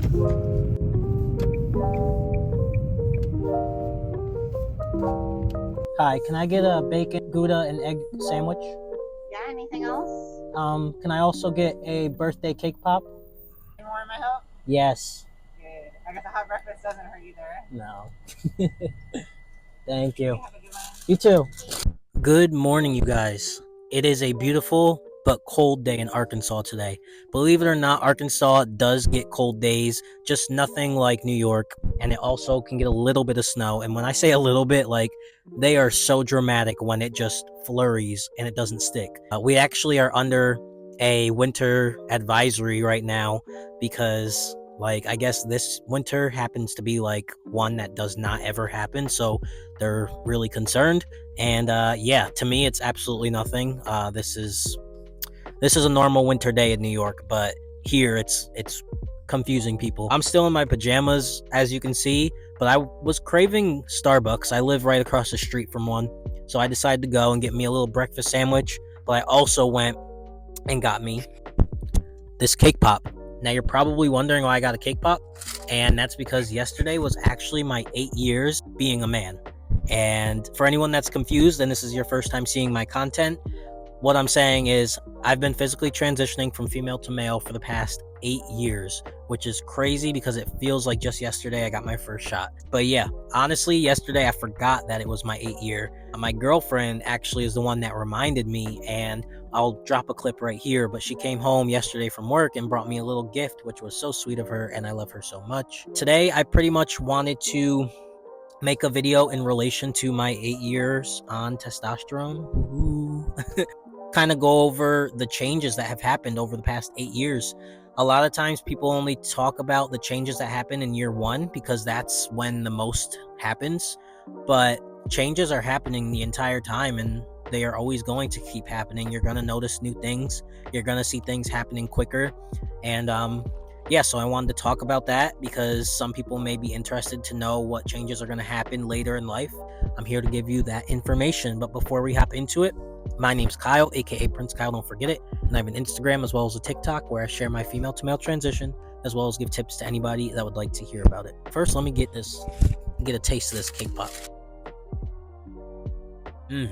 Hi, can I get a bacon, Gouda, and egg sandwich? Yeah, anything else? Can I also get a birthday cake pop? Any more of my help? Yes. Good. I guess a hot breakfast doesn't hurt either. No. Thank you. Have a good one. You too. Good morning, you guys. It is a beautiful but cold day in Arkansas today. Believe it or not, Arkansas does get cold days, just nothing like New York, and it also can get a little bit of snow. And when I say a little bit, like, they are so dramatic when it just flurries and it doesn't stick. We actually are under a winter advisory right now because, like, I guess this winter happens to be like one that does not ever happen, so they're really concerned. And yeah, to me, it's absolutely nothing. This is a normal winter day in New York, but here it's confusing people. I'm still in my pajamas, as you can see, but I was craving Starbucks. I live right across the street from one, so I decided to go and get me a little breakfast sandwich. But I also went and got me this cake pop. Now you're probably wondering why I got a cake pop, and that's because yesterday was actually my 8 years being a man. And for anyone that's confused and this is your first time seeing my content, what I'm saying is I've been physically transitioning from female to male for the past 8 years, which is crazy because it feels like just yesterday I got my first shot. But yeah, honestly, yesterday I forgot that it was my 8th year. My girlfriend actually is the one that reminded me, and I'll drop a clip right here, but she came home yesterday from work and brought me a little gift, which was so sweet of her, and I love her so much. Today, I pretty much wanted to make a video in relation to my 8 years on testosterone. Ooh. Kind of go over the changes that have happened over the past 8 years. A lot of times people only talk about the changes that happen in year 1 because that's when the most happens, but changes are happening the entire time, and they are always going to keep happening. You're going to notice new things. You're going to see things happening quicker. And yeah, so I wanted to talk about that because some people may be interested to know what changes are going to happen later in life. I'm here to give you that information. But before we hop into it, my name's Kyle, aka Prince Kyle, don't forget it. And I have an Instagram as well as a TikTok where I share my female to male transition, as well as give tips to anybody that would like to hear about it. First, let me get a taste of this cake pop. A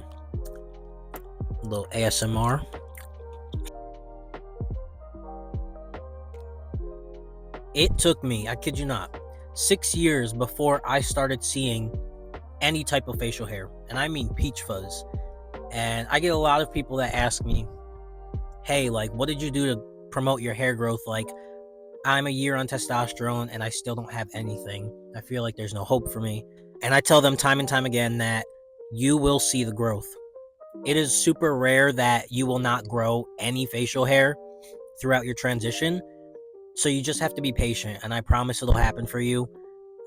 little ASMR. It took me, I kid you not, 6 years before I started seeing any type of facial hair, and I mean peach fuzz. And I get a lot of people that ask me, hey, like, what did you do to promote your hair growth? Like, I'm a year on testosterone and I still don't have anything. I feel like there's no hope for me. And I tell them time and time again that you will see the growth. It is super rare that you will not grow any facial hair throughout your transition. So you just have to be patient, and I promise it'll happen for you.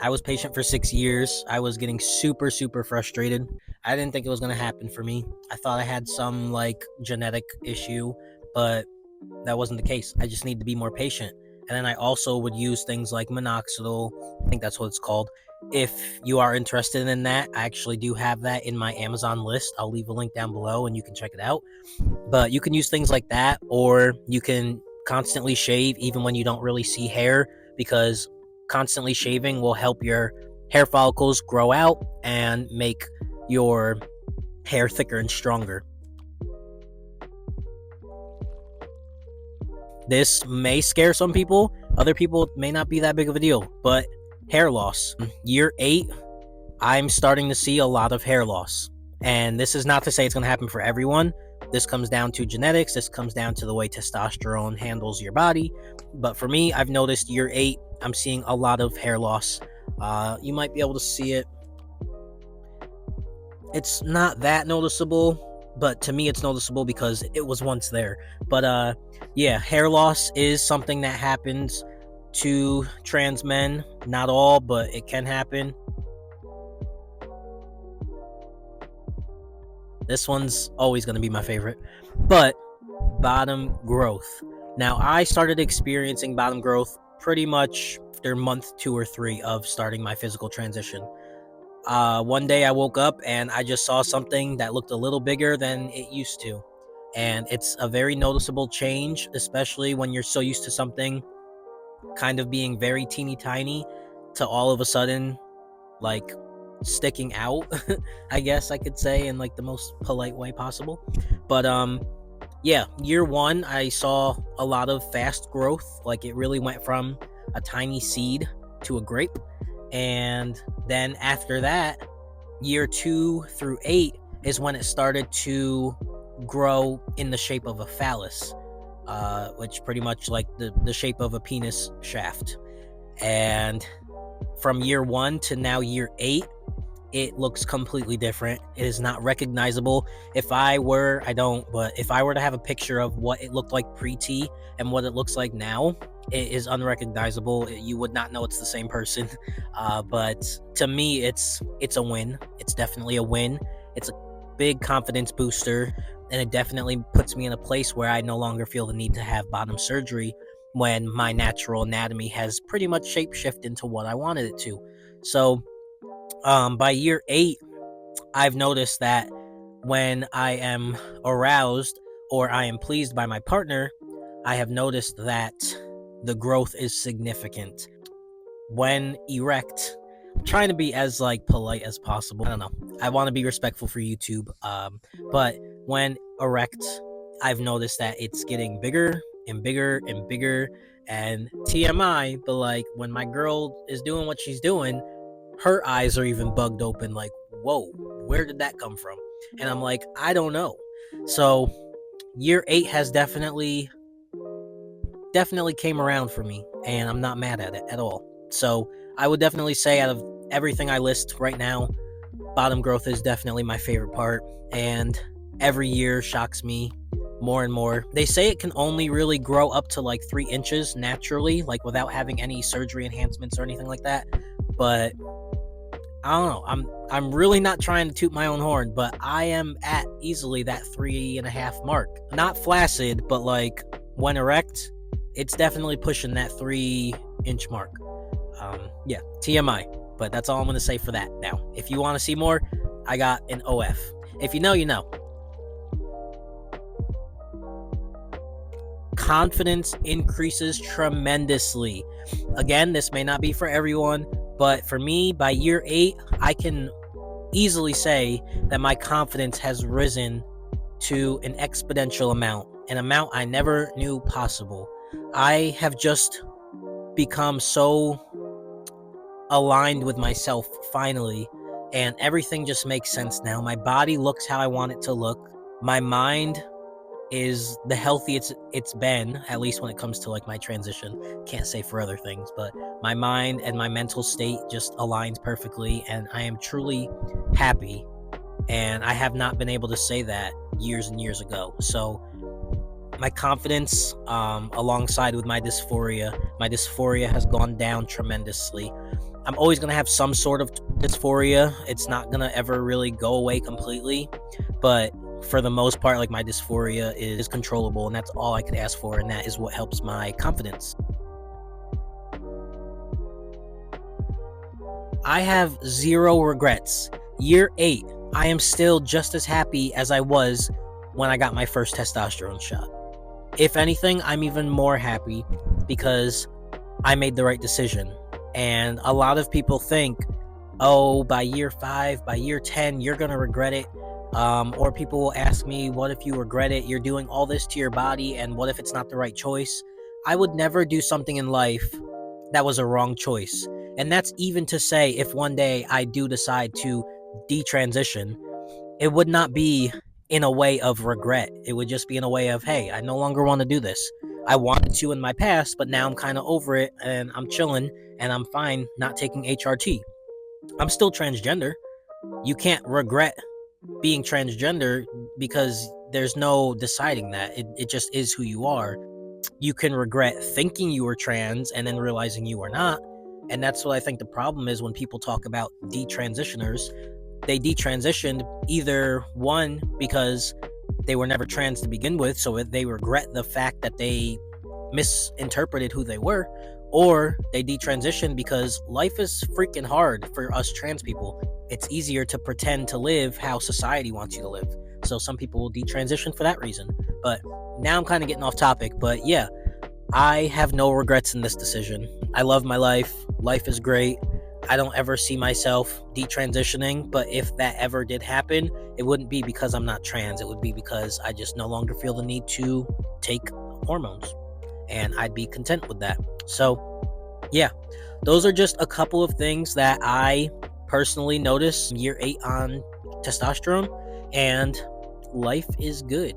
I was patient for 6 years. I was getting super, super frustrated. I didn't think it was going to happen for me. I thought I had some, like, genetic issue, but that wasn't the case. I just need to be more patient. And then I also would use things like minoxidil. I think that's what it's called. If you are interested in that, I actually do have that in my Amazon list. I'll leave a link down below and you can check it out. But you can use things like that, or you can constantly shave even when you don't really see hair, because constantly shaving will help your hair follicles grow out and make your hair thicker and stronger. This may scare some people. Other people, it may not be that big of a deal, but hair loss. Year 8, I'm starting to see a lot of hair loss. And this is not to say it's going to happen for everyone. This comes down to genetics. This comes down to the way testosterone handles your body. But for me, I've noticed year 8, I'm seeing a lot of hair loss. You might be able to see it. It's not that noticeable, but to me it's noticeable because it was once there. But yeah, hair loss is something that happens to trans men. Not all, but it can happen. This one's always going to be my favorite. But bottom growth. Now, I started experiencing bottom growth pretty much after month 2 or 3 of starting my physical transition. One day I woke up and I just saw something that looked a little bigger than it used to. And it's a very noticeable change, especially when you're so used to something kind of being very teeny tiny to all of a sudden like sticking out. I guess I could say in like the most polite way possible. But yeah, year 1 I saw a lot of fast growth. Like it really went from a tiny seed to a grape. And then after that, year 2 through 8 is when it started to grow in the shape of a phallus, which pretty much like the shape of a penis shaft. And from year 1 to now year 8, it looks completely different. It is not recognizable. If I were to have a picture of what it looked like pre-T and what it looks like now, it is unrecognizable. You would not know it's the same person. But to me, it's a win. It's definitely a win. It's a big confidence booster, and it definitely puts me in a place where I no longer feel the need to have bottom surgery when my natural anatomy has pretty much shapeshifted into what I wanted it to. So by year 8, I've noticed that when I am aroused or I am pleased by my partner, I have noticed that the growth is significant. When erect, I'm trying to be as like polite as possible. I don't know. I want to be respectful for YouTube. But when erect, I've noticed that it's getting bigger and bigger and bigger. And TMI, but like when my girl is doing what she's doing, her eyes are even bugged open, like, whoa, where did that come from? And I'm like, I don't know. So year 8 has definitely came around for me, and I'm not mad at it at all. So I would definitely say out of everything I list right now, bottom growth is definitely my favorite part, and every year shocks me more and more. They say it can only really grow up to like 3 inches naturally, like without having any surgery enhancements or anything like that. But I don't know. I'm really not trying to toot my own horn, but I am at easily that 3.5 mark. Not flaccid, but like when erect, it's definitely pushing that 3-inch mark. Yeah, TMI. But that's all I'm gonna say for that. Now, if you want to see more, I got an OF. If you know, you know. Confidence increases tremendously. Again, this may not be for everyone, but for me, by year 8, I can easily say that my confidence has risen to an exponential amount, an amount I never knew possible. I have just become so aligned with myself finally, and everything just makes sense now. My body looks how I want it to look. My mind is the healthiest it's been, at least when it comes to like my transition. Can't say for other things, but my mind and my mental state just aligns perfectly, and I am truly happy. And I have not been able to say that years and years ago. So my confidence, alongside with my dysphoria has gone down tremendously. I'm always going to have some sort of dysphoria. It's not going to ever really go away completely, but for the most part, like my dysphoria is controllable, and that's all I could ask for, and that is what helps my confidence. I have 0 regrets. Year 8, I am still just as happy as I was when I got my first testosterone shot. If anything, I'm even more happy because I made the right decision. And a lot of people think, oh, by year 5, by year 10, you're going to regret it. Or people will ask me, what if you regret it? You're doing all this to your body, and what if it's not the right choice? I would never do something in life that was a wrong choice. And that's even to say, if one day I do decide to detransition, it would not be in a way of regret. It would just be in a way of, hey, I no longer want to do this. I wanted to in my past, but now I'm kind of over it, and I'm chilling, and I'm fine not taking HRT. I'm still transgender. You can't regret being transgender because there's no deciding that. It just is who you are. You can regret thinking you were trans and then realizing you are not. And that's what I think the problem is when people talk about detransitioners. They detransitioned either one because they were never trans to begin with, so they regret the fact that they misinterpreted who they were, or they detransitioned because life is freaking hard for us trans people. It's easier to pretend to live how society wants you to live. So some people will detransition for that reason. But now I'm kind of getting off topic. But yeah, I have no regrets in this decision. I love my life. Life is great. I don't ever see myself detransitioning, but if that ever did happen, it wouldn't be because I'm not trans. It would be because I just no longer feel the need to take hormones, and I'd be content with that. So, yeah, those are just a couple of things that I personally noticed year 8 on testosterone, and life is good.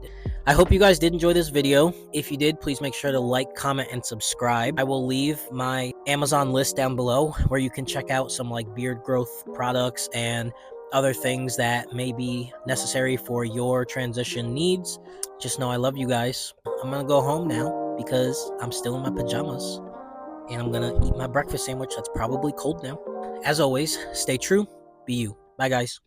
I hope you guys did enjoy this video. If you did, please make sure to like, comment, and subscribe. I will leave my Amazon list down below where you can check out some like beard growth products and other things that may be necessary for your transition needs. Just know I love you guys. I'm gonna go home now because I'm still in my pajamas, and I'm gonna eat my breakfast sandwich that's probably cold now. As always, stay true, be you. Bye, guys.